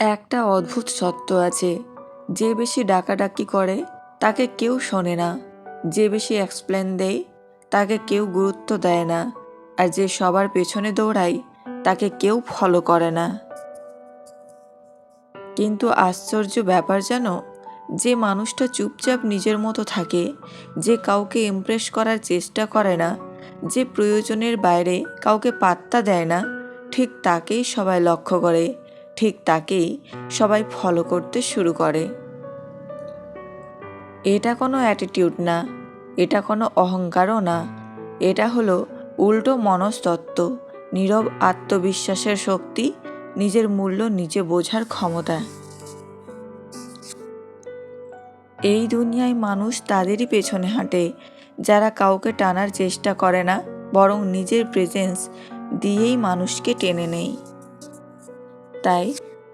একটা অদ্ভুত সত্য আছে, যে বেশি ডাকাডাকি করে তাকে কেউ শোনে না, যে বেশি এক্সপ্লেন দেয় তাকে কেউ গুরুত্ব দেয় না, আর যে সবার পেছনে দৌড়ায় তাকে কেউ ফলো করে না। কিন্তু আশ্চর্য ব্যাপার জানো, যে মানুষটা চুপচাপ নিজের মতো থাকে, যে কাউকে ইমপ্রেস করার চেষ্টা করে না, যে প্রয়োজনের বাইরে কাউকে পাত্তা দেয় না, ঠিক তাকেই সবাই লক্ষ্য করে, ঠিক তাকেই সবাই ফলো করতে শুরু করে। এটা কোনো অ্যাটিটিউড না, এটা কোনো অহংকারও না, এটা হলো উল্টো মনস্তত্ত্ব, নীরব আত্মবিশ্বাসের শক্তি, নিজের মূল্য নিজে বোঝার ক্ষমতা। এই দুনিয়ায় মানুষ তাদেরই পেছনে হাঁটে যারা কাউকে টানার চেষ্টা করে না, বরং নিজের প্রেজেন্স দিয়েই মানুষকে টেনে নেয়। তাই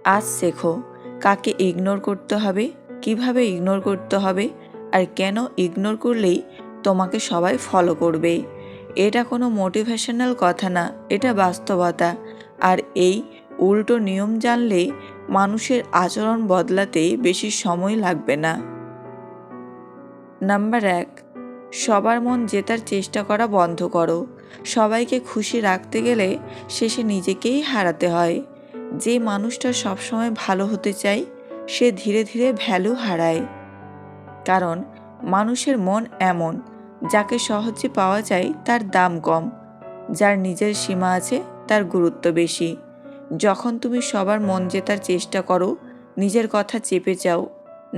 আজ শেখো কাকে ইগনোর করতে হবে, কিভাবে ইগনোর করতে হবে, আর কেন ইগনোর করলেই তোমাকে সবাই ফলো করবে। এটা কোনো মোটিভেশনাল কথা না, এটা বাস্তবতা। আর এই উল্টো নিয়ম জানলে মানুষের আচরণ বদলাতে বেশি সময় লাগবে না। নাম্বার 1, সবার মন জেতার চেষ্টা করা বন্ধ করো। সবাইকে খুশি রাখতে গেলে শেষে নিজেকেই হারাতে হয়। যে মানুষটা সবসময় ভালো হতে চায় সে ধীরে ধীরে ভ্যালু হারায়। কারণ মানুষের মন এমন, যাকে সহজে পাওয়া যায় তার দাম কম, যার নিজের সীমা আছে তার গুরুত্ব বেশি। যখন তুমি সবার মন জেতার চেষ্টা করো, নিজের কথা চেপে যাও,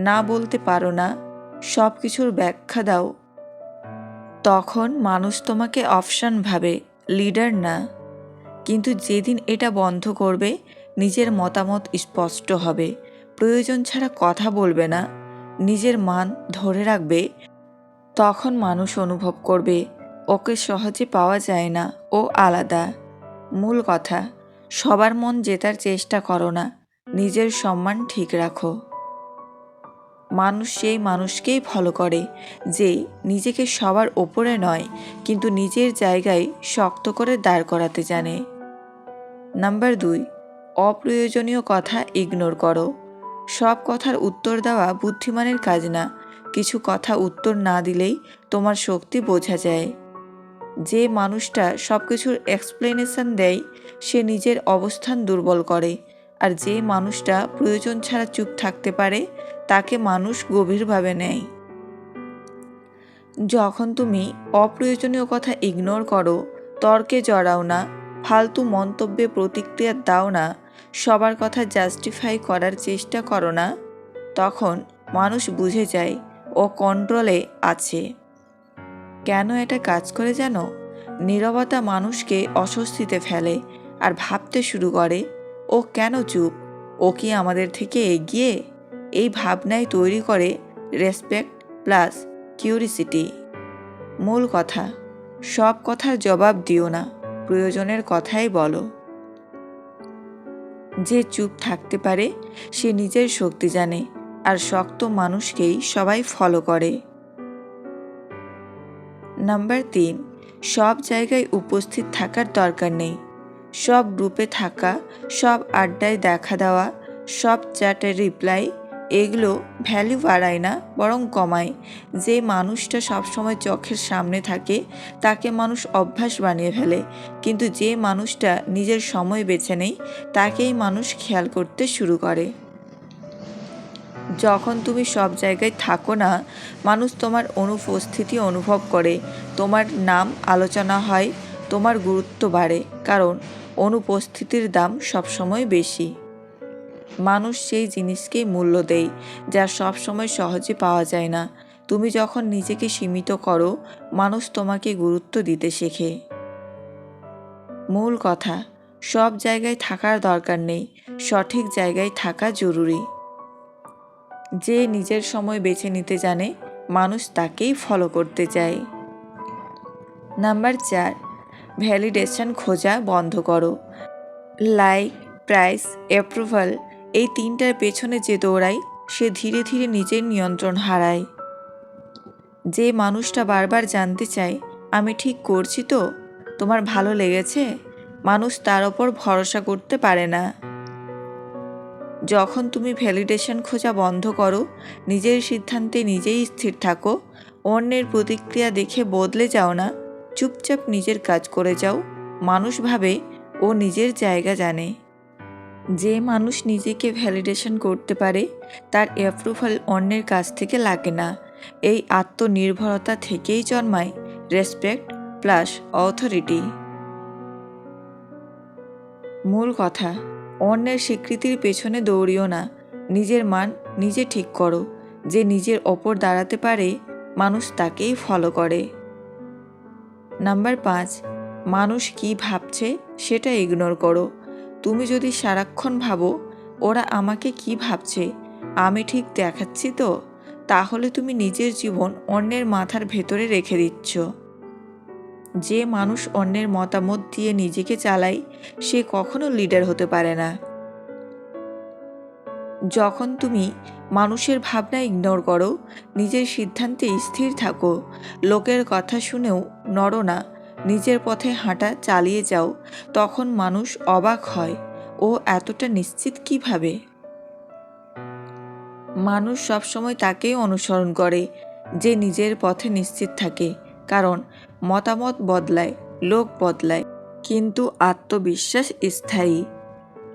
না বলতে পারো না, সব কিছুর ব্যাখ্যা দাও, তখন মানুষ তোমাকে অপশন ভাবে, লিডার না। কিন্তু যেদিন এটা বন্ধ করবে, নিজের মতামত স্পষ্ট হবে, প্রয়োজন ছাড়া কথা বলবে না, নিজের মান ধরে রাখবে, তখন মানুষ অনুভব করবে ওকে সহজে পাওয়া যায় না, ও আলাদা। মূল কথা, সবার মন জেতার চেষ্টা করো না, নিজের সম্মান ঠিক রাখো। মানুষ সেই মানুষকেই ফলো করে যে নিজেকে সবার ওপরে নয়, কিন্তু নিজের জায়গায় শক্ত করে দাঁড় করাতে জানে। নাম্বার 2, অপ্রয়োজনীয় কথা ইগনোর করো। সব কথার উত্তর দেওয়া বুদ্ধিমানের কাজ না। কিছু কথা উত্তর না দিলেই তোমার শক্তি বোঝা যায়। যে মানুষটা সব কিছুর এক্সপ্লেনেশন দেয় সে নিজের অবস্থান দুর্বল করে, আর যে মানুষটা প্রয়োজন ছাড়া চুপ থাকতে পারে তাকে মানুষ গভীরভাবে নেয়। যখন তুমি অপ্রয়োজনীয় কথা ইগনোর করো, তর্কে জড়াও না, ফালতু মন্তব্যে প্রতিক্রিয়া দাও না, সবার কথা জাস্টিফাই করার চেষ্টা করো না, তখন মানুষ বুঝে যায় ও কন্ট্রোলে আছে। কেন এটা কাজ করে জানো? নীরবতা মানুষকে অস্বস্তিতে ফেলে আর ভাবতে শুরু করে, ও কেন চুপ, ও কি আমাদের থেকে এগিয়ে? এই ভাবনাই তৈরি করে রেসপেক্ট প্লাস কিউরিসিটি। মূল কথা, সব কথার জবাব দিও না, প্রয়োজনের কথাই বলো। যে চুপ থাকতে পারে সে নিজের শক্তি জানে, আর শক্ত মানুষকেই সবাই ফলো করে। নাম্বার 3, সব জায়গায় উপস্থিত থাকার দরকার নেই। সব গ্রুপে থাকা, সব আড্ডায় দেখা দেওয়া, সব চ্যাটের রিপ্লাই, এগুলো ভ্যালু বাড়ায় না, বরং কমায়। যে মানুষটা সবসময় চোখের সামনে থাকে তাকে মানুষ অভ্যাস বানিয়ে ফেলে, কিন্তু যে মানুষটা নিজের সময় বেছে নেয় তাকেই মানুষ খেয়াল করতে শুরু করে। যখন তুমি সব জায়গায় থাকো না, মানুষ তোমার অনুপস্থিতি অনুভব করে, তোমার নাম আলোচনা হয়, তোমার গুরুত্ব বাড়ে, কারণ অনুপস্থিতির দাম সবসময় বেশি। মানুষ সেই জিনিসকেই মূল্য দেয় যা সবসময় সহজে পাওয়া যায় না। তুমি যখন নিজেকে সীমিত করো, মানুষ তোমাকে গুরুত্ব দিতে শেখে। মূল কথা, সব জায়গায় থাকার দরকার নেই, সঠিক জায়গায় থাকা জরুরি। যে নিজের সময় বেছে নিতে জানে, মানুষ তাকেই ফলো করতে চায়। নাম্বার 4, ভ্যালিডেশন খোঁজা বন্ধ করো। লাইক, প্রাইস, অ্যাপ্রুভাল, এই তিনটার পেছনে যে দৌড়ায় সে ধীরে ধীরে নিজের নিয়ন্ত্রণ হারায়। যে মানুষটা বারবার জানতে চায় আমি ঠিক করছি তো, তোমার ভালো লেগেছে, মানুষ তার ওপর ভরসা করতে পারে না। যখন তুমি ভ্যালিডেশন খোঁজা বন্ধ করো, নিজের সিদ্ধান্তে নিজেই স্থির থাকো, অন্যের প্রতিক্রিয়া দেখে বদলে যাও না, চুপচাপ নিজের কাজ করে যাও, মানুষ ভাবে ও নিজের জায়গা জানে। যে মানুষ নিজেকে ভ্যালিডেশন করতে পারে তার অ্যাপ্রুভাল অন্যের কাছ থেকে লাগে না। এই আত্মনির্ভরতা থেকেই জন্মায় রেসপেক্ট প্লাস অথরিটি। মূল কথা, অন্যের স্বীকৃতির পেছনে দৌড়িও না, নিজের মান নিজে ঠিক করো। যে নিজের ওপর দাঁড়াতে পারে মানুষ তাকেই ফলো করে। নাম্বার 5, মানুষ কি ভাবছে সেটা ইগনোর করো। তুমি যদি সারাক্ষণ ভাবো ওরা আমাকে কি ভাবছে, আমি ঠিক দেখাচ্ছি তো, তাহলে তুমি নিজের জীবন অন্যের মাথার ভেতরে রেখে দিচ্ছ। যে মানুষ অন্যের মতামত দিয়ে নিজেকে চালায় সে কখনো লিডার হতে পারে না। যখন তুমি মানুষের ভাবনা ইগনোর করো, নিজের সিদ্ধান্তে স্থির থাকো, লোকের কথা শুনেও নড়ো না, নিজের পথে হাঁটা চালিয়ে যাও, তখন মানুষ অবাক হয়, ও এতটা নিশ্চিত কিভাবে। মানুষ সবসময় তাকেই অনুসরণ করে যে নিজের পথে নিশ্চিত থাকে, কারণ মতামত বদলায়, লোক বদলায়, কিন্তু আত্মবিশ্বাস স্থায়ী।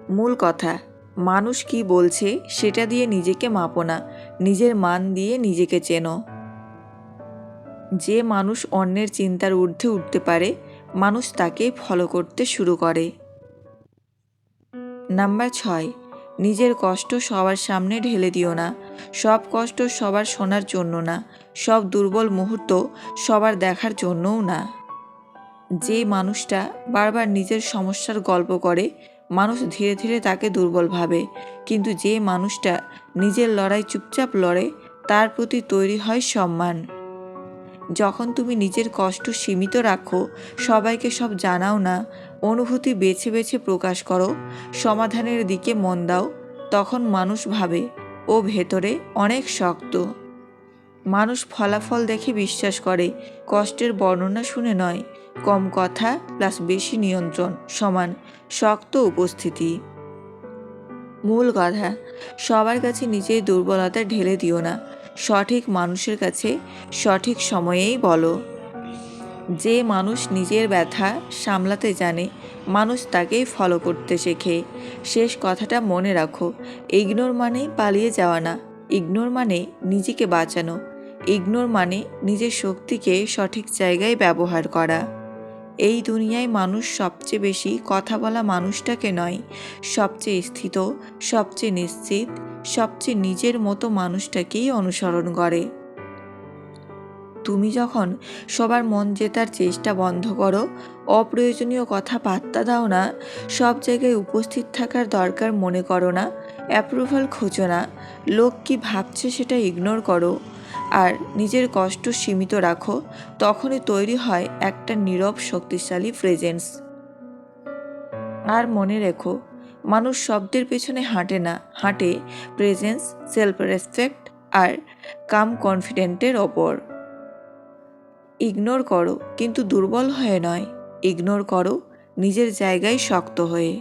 মূল কথা, মানুষ কি বলছে সেটা দিয়ে নিজেকে মাপো না, নিজের মান দিয়ে নিজেকে চেনো। যে মানুষ অন্যের চিন্তার ঊর্ধ্বে উঠতে পারে মানুষ তাকে ফলো করতে শুরু করে। নাম্বার 6, নিজের কষ্ট সবার সামনে ঢেলে দিও না। সব কষ্ট সবার শোনার জন্য না, সব দুর্বল মুহূর্ত সবার দেখার জন্যও না। যে মানুষটা বারবার নিজের সমস্যার গল্প করে মানুষ ধীরে ধীরে তাকে দুর্বল ভাবে, কিন্তু যে মানুষটা নিজের লড়াই চুপচাপ লড়ে তার প্রতি তৈরি হয় সম্মান। যখন তুমি নিজের কষ্ট সীমিত রাখো, সবাইকে সব জানাও না, অনুভূতি বেছে বেছে প্রকাশ করো, সমাধানের দিকে মন দাও, তখন মানুষ ভাবে ও ভেতরে অনেক শক্ত। মানুষ ফলাফল দেখে বিশ্বাস করে, কষ্টের বর্ণনা শুনে নয়। কম কথা প্লাস বেশি নিয়ন্ত্রণ সমান শক্ত উপস্থিতি। মূল কথা, সবার কাছে নিজের দুর্বলতা ঢেলে দিও না, সঠিক মানুষের কাছে সঠিক সময়েই বলো। যে মানুষ নিজের ব্যথা সামলাতে জানে মানুষ তাকেই ফলো করতে শেখে। শেষ কথাটা মনে রাখো, ইগনোর মানে পালিয়ে যাওয়া না, ইগনোর মানে নিজেকে বাঁচানো, ইগনোর মানে নিজের শক্তিকে সঠিক জায়গায় ব্যবহার করা। এই দুনিয়ায় মানুষ সবচেয়ে বেশি কথা বলা মানুষটাকে নয়, সবচেয়ে স্থিত, সবচেয়ে নিশ্চিত, সবচেয়ে নিজের মতো মানুষটাকেই অনুসরণ করে। তুমি যখন সবার মন জেতার চেষ্টা বন্ধ করো, অপ্রয়োজনীয় কথা পাত্তা দাও না, সব জায়গায় উপস্থিত থাকার দরকার মনে করো না, অ্যাপ্রুভাল খোঁজো না, লোক কি ভাবছে সেটা ইগনোর করো, আর নিজের কষ্ট সীমিত রাখো, তখনই তৈরি হয় একটা নীরব শক্তিশালী প্রেজেন্স। আর মনে রেখো, মানুষ শব্দের পেছনে হাঁটে না, হাঁটে প্রেজেন্স, সেলফ রেসপেক্ট আর কাম কনফিডেন্টের ওপর। ইগনোর করো কিন্তু দুর্বল হয়ে নয়, ইগনোর করো নিজের জায়গায় শক্ত হয়ে।